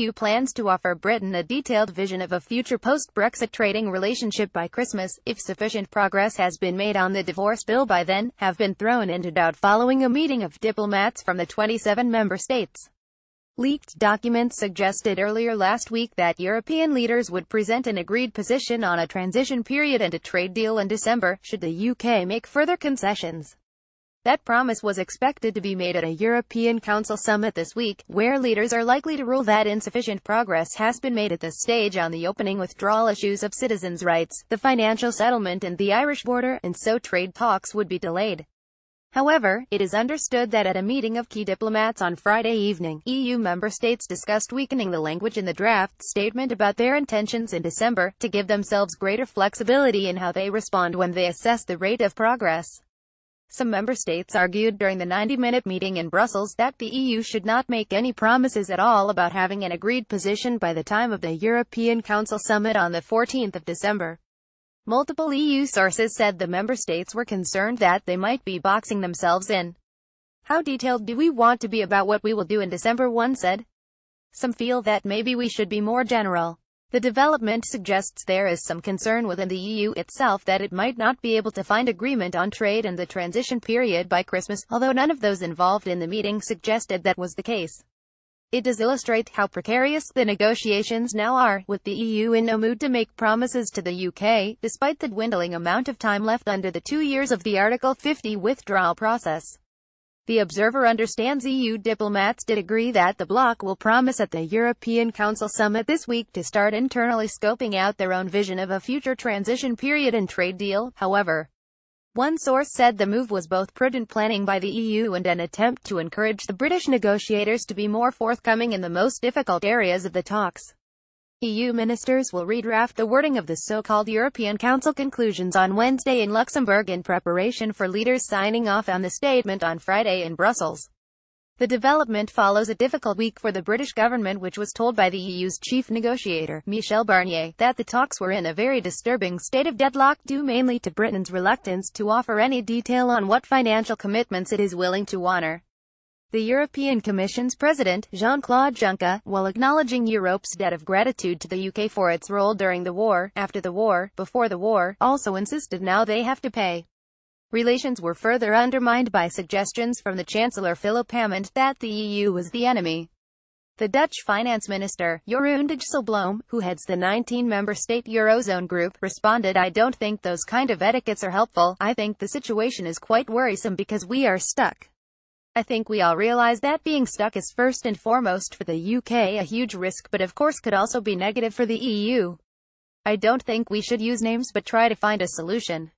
EU plans to offer Britain a detailed vision of a future post-Brexit trading relationship by Christmas, if sufficient progress has been made on the divorce bill by then, have been thrown into doubt following a meeting of diplomats from the 27 member states. Leaked documents suggested earlier last week that European leaders would present an agreed position on a transition period and a trade deal in December, should the UK make further concessions. That promise was expected to be made at a European Council summit this week, where leaders are likely to rule that insufficient progress has been made at this stage on the opening withdrawal issues of citizens' rights, the financial settlement and the Irish border, and so trade talks would be delayed. However, it is understood that at a meeting of key diplomats on Friday evening, EU member states discussed weakening the language in the draft statement about their intentions in December, to give themselves greater flexibility in how they respond when they assess the rate of progress. Some member states argued during the 90-minute meeting in Brussels that the EU should not make any promises at all about having an agreed position by the time of the European Council summit on the 14th of December. Multiple EU sources said the member states were concerned that they might be boxing themselves in. "How detailed do we want to be about what we will do in December?" one said. "Some feel that maybe we should be more general." The development suggests there is some concern within the EU itself that it might not be able to find agreement on trade and the transition period by Christmas, although none of those involved in the meeting suggested that was the case. It does illustrate how precarious the negotiations now are, with the EU in no mood to make promises to the UK, despite the dwindling amount of time left under the 2 years of the Article 50 withdrawal process. The Observer understands EU diplomats did agree that the bloc will promise at the European Council summit this week to start internally scoping out their own vision of a future transition period and trade deal. However, one source said the move was both prudent planning by the EU and an attempt to encourage the British negotiators to be more forthcoming in the most difficult areas of the talks. EU ministers will redraft the wording of the so-called European Council conclusions on Wednesday in Luxembourg in preparation for leaders signing off on the statement on Friday in Brussels. The development follows a difficult week for the British government, which was told by the EU's chief negotiator, Michel Barnier, that the talks were in a very disturbing state of deadlock due mainly to Britain's reluctance to offer any detail on what financial commitments it is willing to honor. The European Commission's President, Jean-Claude Juncker, while acknowledging Europe's debt of gratitude to the UK for its role during the war, after the war, before the war, also insisted now they have to pay. Relations were further undermined by suggestions from the Chancellor Philip Hammond that the EU was the enemy. The Dutch finance minister, Jeroen Dijsselbloem, who heads the 19-member state Eurozone group, responded, "I don't think those kind of etiquettes are helpful. I think the situation is quite worrisome because we are stuck. I think we all realize that being stuck is first and foremost for the UK a huge risk, but of course could also be negative for the EU. I don't think we should use names but try to find a solution."